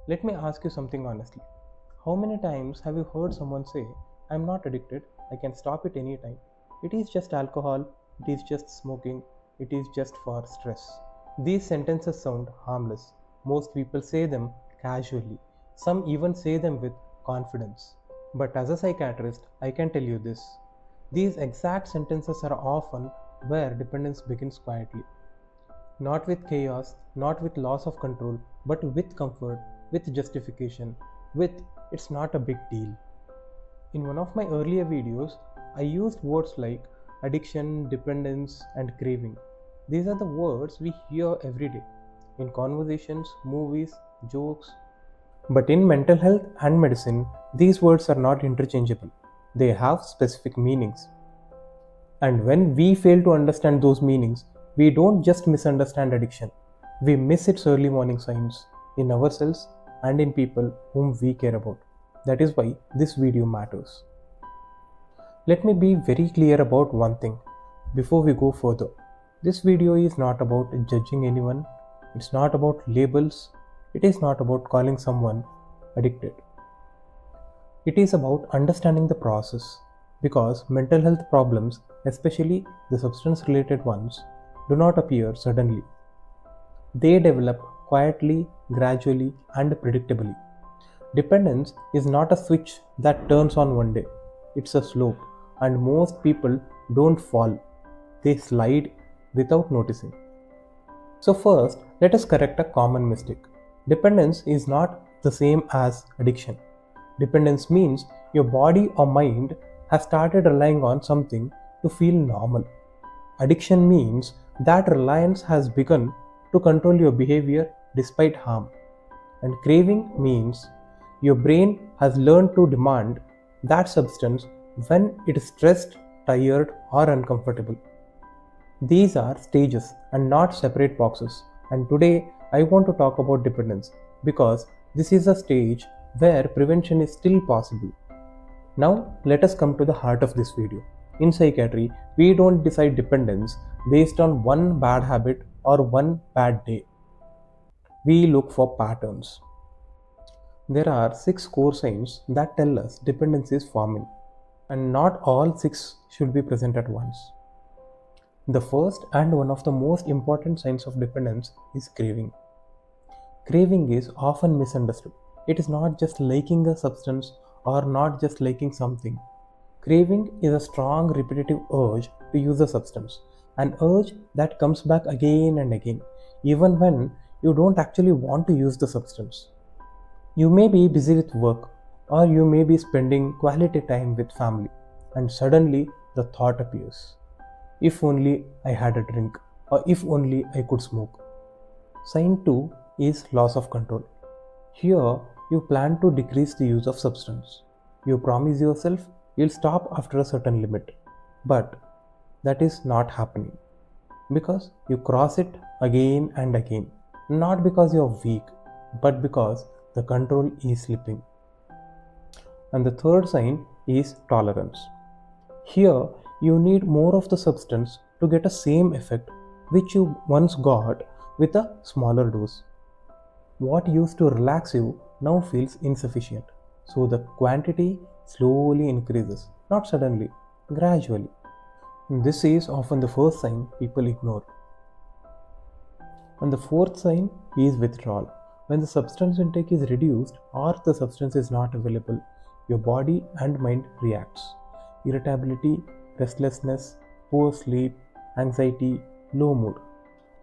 Let me ask you something honestly. How many times have you heard someone say, I'm not addicted, I can stop it anytime? It is just alcohol, it is just smoking, it is just for stress. These sentences sound harmless. Most people say them casually. Some even say them with confidence. But as a psychiatrist, I can tell you this. These exact sentences are often where dependence begins quietly. Not with chaos, not with loss of control, but with comfort, with justification, with it's not a big deal. In one of my earlier videos, I used words like addiction, dependence, and craving. These are the words we hear every day in conversations, movies, jokes. But in mental health and medicine, these words are not interchangeable. They have specific meanings. And when we fail to understand those meanings, we don't just misunderstand addiction, we miss its early warning signs in ourselves and in people whom we care about. That is why this video matters. Let me be very clear about one thing before we go further. This video is not about judging anyone, it's not about labels, it is not about calling someone addicted. It is about understanding the process because mental health problems, especially the substance related ones, do not appear suddenly. They develop quietly, gradually, and predictably. Dependence is not a switch that turns on one day, it's a slope, and most people don't fall, they slide without noticing. So, first, let us correct a common mistake. Dependence is not the same as addiction. Dependence means your body or mind has started relying on something to feel normal. Addiction means that reliance has begun to control your behavior despite harm. And craving means your brain has learned to demand that substance when it is stressed, tired, or uncomfortable. These are stages and not separate boxes. And today I want to talk about dependence because this is a stage where prevention is still possible. Now let us come to the heart of this video. In psychiatry, we don't decide dependence based on one bad habit or one bad day. We look for patterns. There are 6 core signs that tell us dependence is forming, and not all 6 should be present at once. The first and one of the most important signs of dependence is craving. Craving is often misunderstood. It is not just liking a substance or not just liking something. Craving is a strong repetitive urge to use a substance, an urge that comes back again and again, even when you don't actually want to use the substance. You may be busy with work, or you may be spending quality time with family, and suddenly the thought appears, if only I had a drink, or if only I could smoke. Sign 2 is loss of control. Here, you plan to decrease the use of substance. You promise yourself you'll stop after a certain limit. But that is not happening because you cross it again and again. Not because you're weak, but because the control is slipping. And the third sign is tolerance. Here, you need more of the substance to get a same effect which you once got with a smaller dose. What used to relax you now feels insufficient. So the quantity slowly increases, not suddenly, gradually. This is often the first sign people ignore. And the fourth sign is withdrawal. When the substance intake is reduced or the substance is not available, your body and mind reacts. Irritability, restlessness, poor sleep, anxiety, low mood.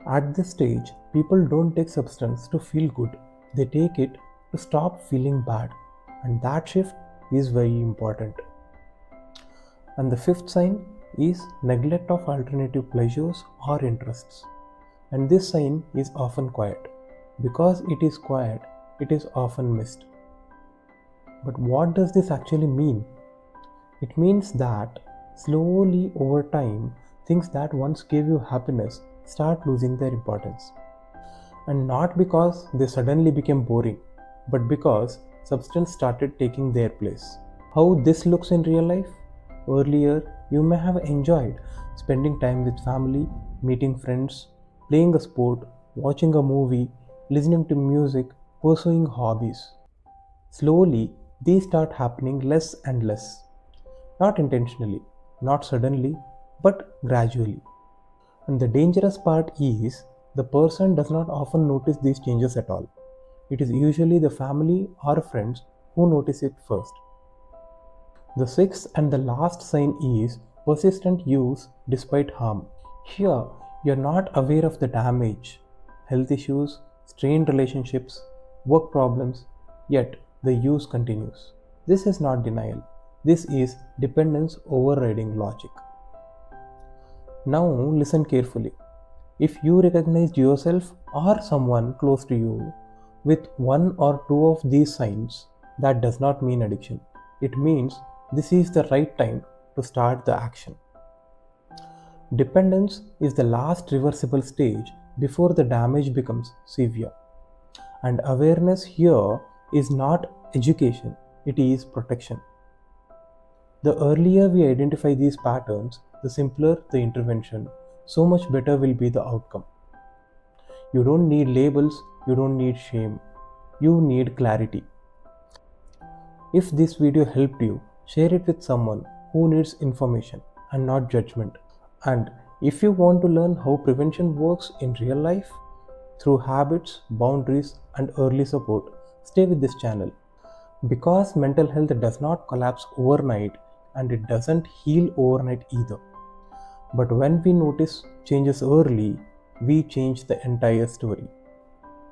At this stage, people don't take substance to feel good. They take it to stop feeling bad. And that shift is very important. And the fifth sign is neglect of alternative pleasures or interests. And this sign is often quiet. Because it is quiet, it is often missed. But what does this actually mean? It means that slowly over time, things that once gave you happiness start losing their importance. And not because they suddenly became boring, but because substance started taking their place. How this looks in real life? Earlier, you may have enjoyed spending time with family, meeting friends, playing a sport, watching a movie, listening to music, pursuing hobbies. Slowly, these start happening less and less. Not intentionally, not suddenly, but gradually. And the dangerous part is the person does not often notice these changes at all. It is usually the family or friends who notice it first. The sixth and the last sign is persistent use despite harm. Here, you are not aware of the damage, health issues, strained relationships, work problems, yet the use continues. This is not denial. This is dependence overriding logic. Now, listen carefully. If you recognized yourself or someone close to you with one or two of these signs, that does not mean addiction. It means this is the right time to start the action. Dependence is the last reversible stage before the damage becomes severe. And awareness here is not education, it is protection. The earlier we identify these patterns, the simpler the intervention, so much better will be the outcome. You don't need labels, you don't need shame, you need clarity. If this video helped you, share it with someone who needs information and not judgment. And if you want to learn how prevention works in real life, through habits, boundaries, and early support, stay with this channel. Because mental health does not collapse overnight and it doesn't heal overnight either. But when we notice changes early, we change the entire story.